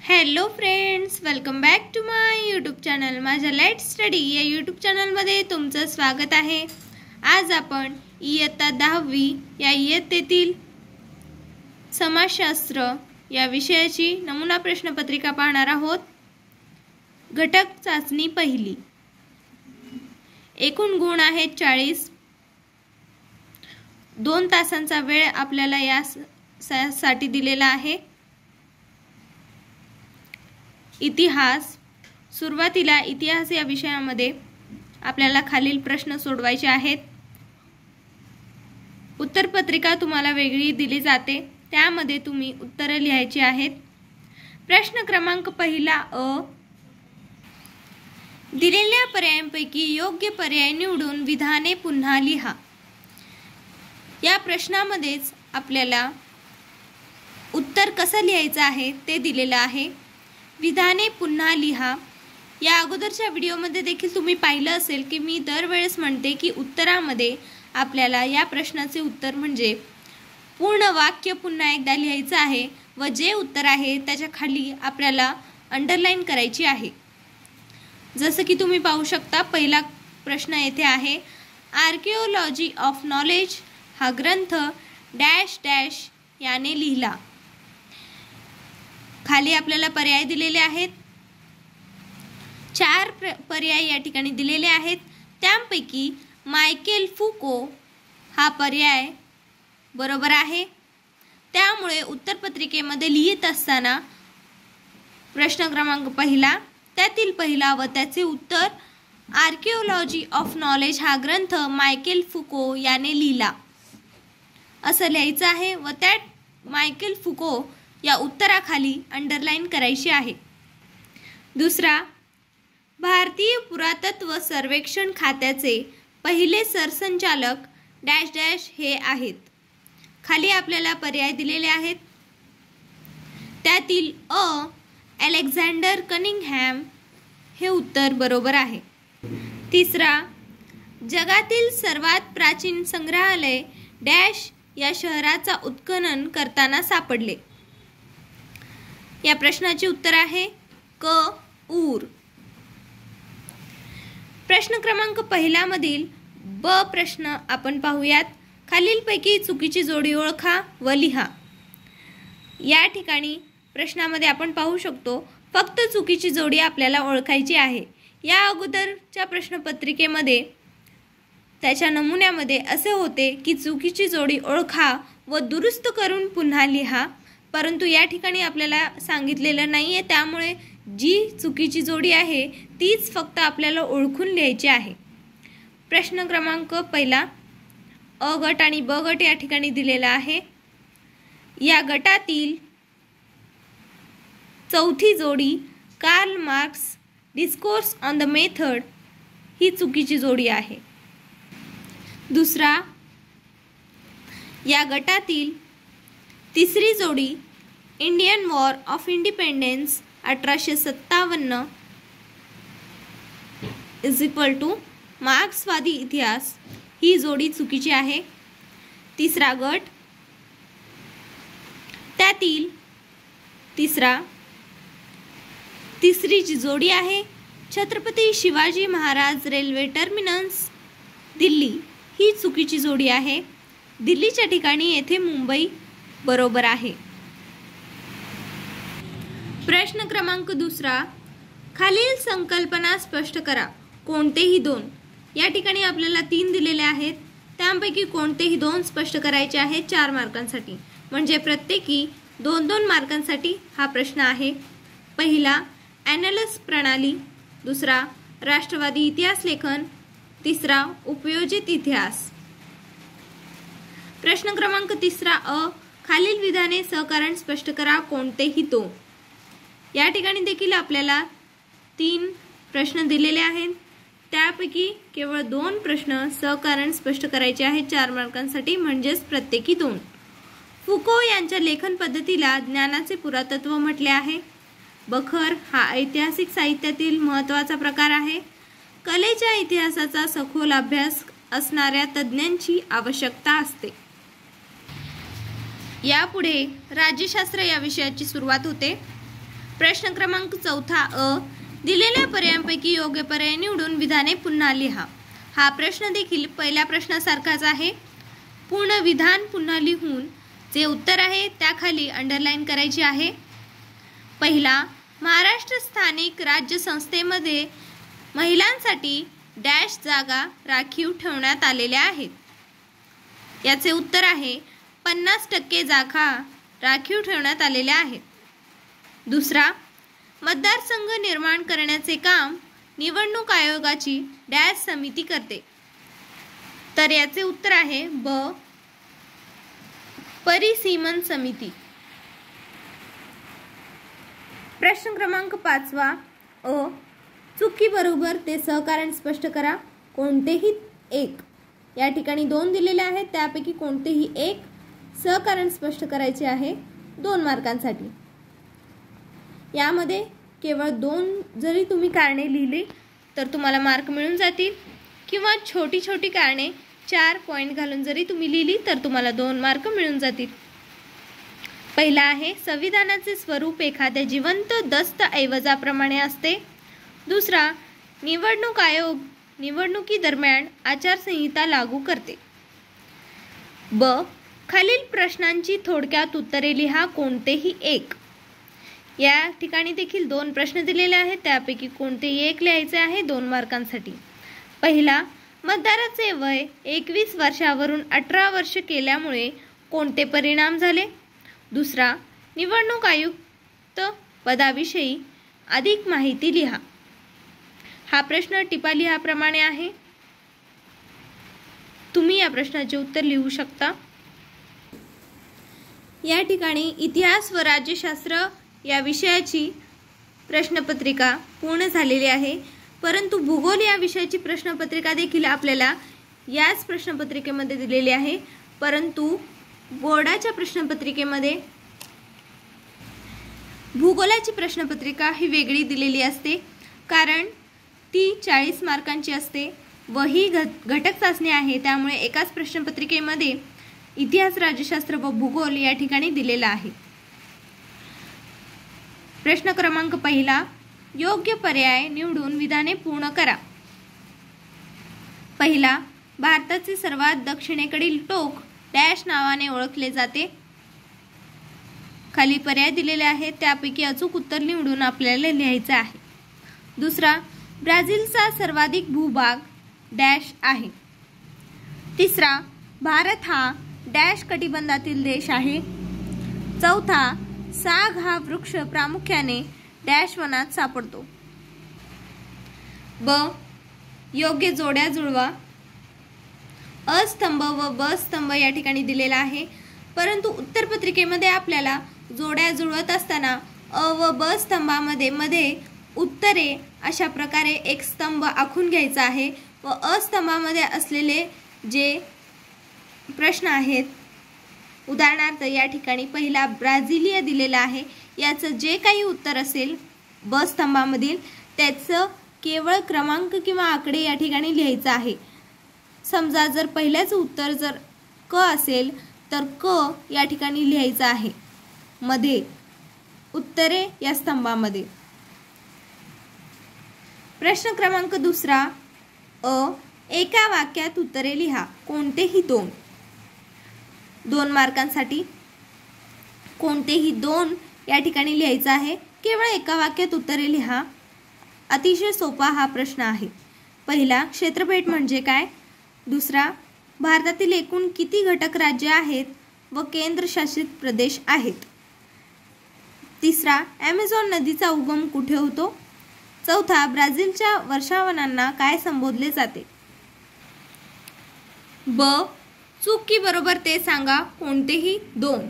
Hello friends, welcome back to my YouTube channel. माझ्या let's study या YouTube चॅनलमध्ये तुमचं स्वागत आहे। आज आपण इयत्ता 10वी या इयत्तेतील समाजशास्त्र या विषयाची नमुना प्रश्नपत्रिका पाहणार आहोत। घटक चाचणी पहिली। एकूण गुण आहेत 40। 2 तासांचा वेळ आपल्याला यासाठी दिलेला आहे। इतिहास। सुरुवातीला इतिहास या विषयामध्ये आपल्याला खालील प्रश्न सोडवायचे आहेत। उत्तरपत्रिका तुम्हाला वेगळी दिली जाते, त्यामध्ये तुम्ही उत्तरे लिहायची आहेत। प्रश्न क्रमांक पहिला अ, दिलेल्या पर्यायांपैकी योग्य पर्याय निवडून विधाने पुन्हा लिहा। या प्रश्नामध्येच आपल्याला उत्तर कसं लिहायचं आहे ते दिलेलं आहे। विधाने पुन्हा लिहा। या अगोदरच्या व्हिडिओमध्ये देखील तुम्ही पाहिलं असेल की मी दरवेळेस म्हणते की उत्तरामध्ये आपल्याला या प्रश्नाचे उत्तर म्हणजे पूर्ण वाक्य पुन्हा एकदा लिहायचं आहे व जे उत्तर आहे त्याच्या खाली आपल्याला अंडरलाईन करायची आहे। जसं की तुम्ही पाहू शकता, पहिला प्रश्न येथे आहे, आर्किओलॉजी ऑफ नॉलेज हा ग्रंथ डॅश डॅश याने लिहिला। खाली आपल्याला पर्याय दिलेले आहेत। 4 पर्याय या ठिकाणी दिलेले आहेत। त्यापैकी मायकेल फुको हा पर्याय बरोबर आहे। त्यामुळे उत्तरपत्रिकेमध्ये लिहित असताना प्रश्न क्रमांक पहिला, त्यातील पहिला व त्याचे उत्तर आर्किओलॉजी ऑफ नॉलेज हा ग्रंथ मायकेल फुको याने लिहिला असं लिहायचं आहे व त्या मायकेल फुको या उत्तराखाली अंडरलाईन करायची आहे। दुसरा, भारतीय पुरातत्व सर्वेक्षण खात्याचे पहिले सरसंचालक डॅश डॅश हे आहेत। खाली आपल्याला पर्याय दिलेले आहेत। त्यातील अ, अलेक्झांडर कनिंगहॅम हे उत्तर बरोबर आहे। तिसरा, जगातील सर्वात प्राचीन संग्रहालय डॅश या शहराचा उत्खनन करताना सापडले। या प्रश्नाचे उत्तर आहे क, ऊर। प्रश्न क्रमांक पहिला मधील ब प्रश्न आपण पाहूयात। खालीलपैकी चुकीची जोडी ओळखा व लिहा। या ठिकाणी प्रश्नामध्ये आपण पाहू शकतो फक्त चुकीची जोडी आपल्याला ओळखायची आहे। या अगोदरच्या प्रश्नपत्रिकेमध्ये त्याच्या नमुन्यामध्ये असे होते की चुकीची जोडी ओळखा व दुरुस्त करून पुन्हा लिहा, परंतु या ठिकाणी आपल्याला सांगितलेलं नाहीये, त्यामुळे जी चुकीची जोडी आहे तीच फक्त आपल्याला ओळखून लिहायची आहे। प्रश्न क्रमांक पहिला, अ गट आणि ब गट या ठिकाणी दिलेला आहे। या गटातील चौथी जोडी Karl Marx discourse on the method ही चुकीची जोडी आहे। दुसरा, या गटातील तिसरी जोडी इंडियन वॉर ऑफ इंडिपेंडेंस 1857 = मार्क्सवादी इतिहास ही जोडी चुकीची आहे। तिसरा गट, त्यातील तिसरी जी जोडी आहे छत्रपती शिवाजी महाराज रेल्वे टर्मिनस दिल्ली ही चुकीची जोडी आहे। दिल्लीच्या ठिकाणी येथे मुंबई बरोबर आहे। प्रश्न क्रमांक दुसरा, खालील संकल्पना स्पष्ट करा। कोणतेही 2। या ठिकाणी आपल्याला 3 दिलेले आहेत, त्यापैकी कोणतेही 2 स्पष्ट करायचे आहेत 4 मार्कांसाठी, म्हणजे प्रत्येकी 2-2 मार्कांसाठी हा प्रश्न आहे। पहिला, ॲनलस प्रणाली। दुसरा, राष्ट्रवादी इतिहास लेखन। तिसरा, उपयोजित इतिहास। प्रश्न क्रमांक तिसरा अ, खालील विधाने सहकारण स्पष्ट करा। कोणतेही 2। या ठिकाणी देखील आपल्याला 3 प्रश्न दिलेले आहेत, त्यापैकी केवळ 2 प्रश्न सहकारण स्पष्ट करायचे आहेत 4 मार्कांसाठी, म्हणजेच प्रत्येकी 2। फुको यांच्या लेखन पद्धतीला ज्ञानाचे पुरातत्व म्हटले आहे। बखर हा ऐतिहासिक साहित्यातील महत्त्वाचा प्रकार आहे। कलेच्या इतिहासाचा सखोल अभ्यास असणाऱ्या तज्ज्ञांची आवश्यकता असते। यापुढे राज्यशास्त्र या विषयाची सुरुवात होते। प्रश्न क्रमांक 4 अ, दिलेल्या पर्यायांपैकी योग्य पर्याय निवडून विधाने पुन्हा लिहा. हा प्रश्न देखील पहिल्या प्रश्नासारखाच आहे. पूर्ण विधान पुन्हा लिहून जे उत्तर आहे त्याखाली अंडरलाईन करायची आहे. पहिला, महाराष्ट्र स्थानिक राज्य संस्थेमध्ये महिलांसाठी डॅश जागा राखीव ठेवण्यात आलेल्या आहेत. याचे उत्तर आहे 50% जागा राखीव ठेवण्यात आलेल्या आहेत. दुसरा, मतदारसंघ निर्माण करण्याचे काम निवडणूक आयोगाची डॅश समिती करते. तर याचे उत्तर आहे ब, परिसीमन समिती. प्रश्न क्रमांक 5 अ, चुकी बरोबर ते सहकारण स्पष्ट करा. कोणतेही एक. या ठिकाणी 2 दिलेले आहेत, त्यापैकी कोणतेही एक सहकारण स्पष्ट करायचे आहे 2 मार्कांसाठी. यामध्ये केवळ 2 जरी तुम्ही कारणे लिहिली तर तुम्हाला मार्क मिळून जातील, किंवा छोटी छोटी कारणे 4 पॉईंट घालून जरी तुम्ही लिहिली तर तुम्हाला 2 मार्क मिळून जातील. पहिला आहे, संविधानाचे स्वरूप एखाद्या जिवंत दस्तऐवजाप्रमाणे असते. दुसरा, निवडणूक आयोग निवडणुकीदरम्यान आचारसंहिता लागू करते. ब, खालील प्रश्नांची थोडक्यात उत्तरे लिहा. कोणतेही एक. या ठिकाणी देखील 2 प्रश्न दिलेले आहेत, त्यापैकी कोणतेही एक लिहायचे आहे 2 मार्कांसाठी. पहिला, मतदाराचे वय 21 वर्षावरून 18 वर्ष केल्यामुळे कोणते परिणाम झाले. दुसरा, निवडणूक आयुक्त पदाविषयी अधिक माहिती लिहा. हा प्रश्न टिपा लिहाप्रमाणे आहे. तुम्ही या प्रश्नाचे उत्तर लिहू शकता. या ठिकाणी इतिहास व राज्यशास्त्र या विषयाची प्रश्नपत्रिका पूर्ण झालेली आहे, परंतु भूगोल या विषयाची प्रश्नपत्रिका देखील आपल्याला याच प्रश्नपत्रिकेमध्ये दिलेली आहे. परंतु बोर्डाच्या प्रश्नपत्रिकेमध्ये भूगोलाची प्रश्नपत्रिका ही वेगळी दिलेली असते, कारण ती 40 मार्कांची असते व ही घटक चाचणी आहे. त्यामुळे एकाच प्रश्नपत्रिकेमध्ये इतिहास, राज्यशास्त्र व भूगोल या ठिकाणी दिलेला आहे. प्रश्न क्रमांक 1, योग्य पर्याय निवडून विधाने पूर्ण करा. पहिला, भारताचे सर्वात दक्षिणेकडील टोक डॅश नावाने ओळखले जाते. खाली पर्याय दिलेले आहेत, त्यापैकी अचूक उत्तर निवडून आपल्याला लिहायचे आहे. दुसरा, ब्राझीलचा सर्वाधिक भूभाग डॅश आहे. तिसरा, भारत हा डॅश कटिबंधातील देश आहे. चौथा, साग हा वृक्ष प्रामुख्याने डॅश वनात सापडतो. ब, योग्य जोड्या जुळवा. अ स्तंभ व ब स्तंभ या ठिकाणी दिलेला आहे, परंतु उत्तरपत्रिकेमध्ये आपल्याला जोड्या जुळवत असताना अ व ब स्तंभामध्ये मध्ये उत्तरे अशा प्रकारे एक स्तंभ आखून घ्यायचा आहे व अ स्तंभामध्ये असलेले जे प्रश्न आहेत, उदाहरणार्थ या ठिकाणी पहिला ब्राझिलिया दिलेला आहे, याचं जे काही उत्तर असेल ब स्तंभामधील त्याचं केवळ क्रमांक किंवा आकडे या ठिकाणी लिहायचं आहे. समजा जर पहिल्याचं उत्तर जर क असेल तर क या ठिकाणी लिहायचं आहे मध्ये उत्तरे या स्तंभामध्ये. प्रश्न क्रमांक 2 अ, एका वाक्यात उत्तरे लिहा. कोणतेही 2 मार्कांसाठी कोणतेही 2 या ठिकाणी लिहायचं आहे. केवळ एका वाक्यात उत्तरे लिहा. अतिशय सोपा हा प्रश्न आहे. पहिला, क्षेत्रफळ म्हणजे काय. दुसरा, भारतातील एकूण किती घटक राज्य आहेत व केंद्रशासित प्रदेश आहेत. तिसरा, ॲमेझॉन नदीचा उगम कुठे होतो. चौथा, ब्राझीलच्या वर्षावनांना काय संबोधले जाते. ब, चूक की बरोबर ते सांगा. कोणतेही 2.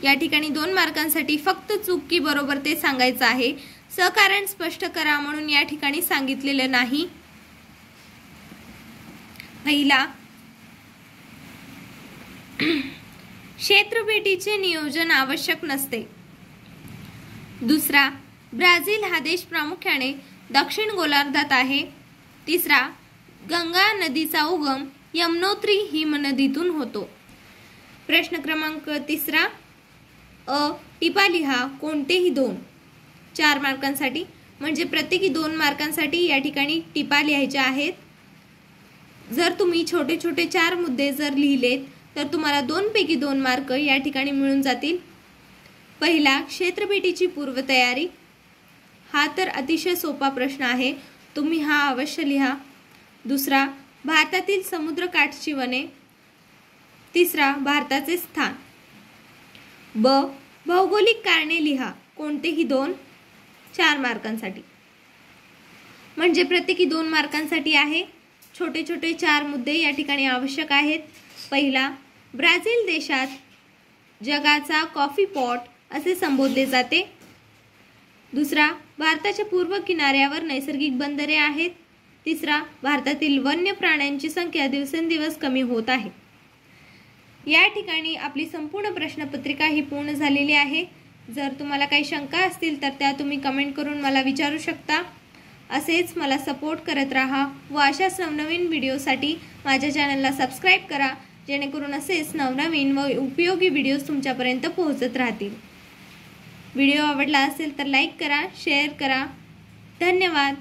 या ठिकाणी 2 मार्कांसाठी फक्त चूक की बरोबर ते सांगायचं आहे. सहकारण स्पष्ट करा म्हणून या ठिकाणी सांगितलेलं नाही. पहिला, क्षेत्रपेटीचे नियोजन आवश्यक नसते. दुसरा, ब्राझील हा देश प्रामुख्याने दक्षिण गोलार्धात आहे. तिसरा, गंगा नदीचा उगम यमुनोत्री हिमनदीतून होतो. प्रश्न क्रमांक 3 टिपा लिहा कोणतेही दोन, 4 मार्कांसाठी, म्हणजे प्रत्येकी 2 मार्कांसाठी या ठिकाणी टिपा लिहायच्या आहेत. जर तुम्ही छोटे छोटे 4 मुद्दे जर लिहिलेत तर तुम्हाला 2 पैकी 2 मार्क या ठिकाणी मिळून जातील. पहिला, क्षेत्रभेटीची पूर्वतयारी. हा तर अतिशय सोपा प्रश्न आहे, तुम्ही हा अवश्य लिहा. दुसरा, भारतातील समुद्रकाठची वने. तिसरा, भारताचे स्थान. ब, भौगोलिक कारणे लिहा कोणतेही 2, 4 मार्कांसाठी, म्हणजे प्रत्येकी 2 मार्कांसाठी आहे. छोटे छोटे 4 मुद्दे या ठिकाणी आवश्यक आहेत. पहिला, ब्राझील देशात जगाचा कॉफी पॉट असे संबोधले जाते. दुसरा, भारताच्या पूर्व किनाऱ्यावर नैसर्गिक बंदरे आहेत. तिसरा, भारतातील वन्य प्राण्यांची संख्या दिवसेंदिवस कमी होत आहे. या ठिकाणी आपली संपूर्ण प्रश्नपत्रिका ही पूर्ण झालेली आहे. जर तुम्हाला काही शंका असतील तर त्या तुम्ही कमेंट करून मला विचारू शकता. असेच मला सपोर्ट करत राहा व अशाच नवनवीन व्हिडिओसाठी माझ्या चॅनलला सबस्क्राईब करा, जेणेकरून असेच नवनवीन व उपयोगी व्हिडिओज तुमच्यापर्यंत पोहोचत राहतील. व्हिडिओ आवडला असेल तर लाईक करा, शेअर करा. धन्यवाद.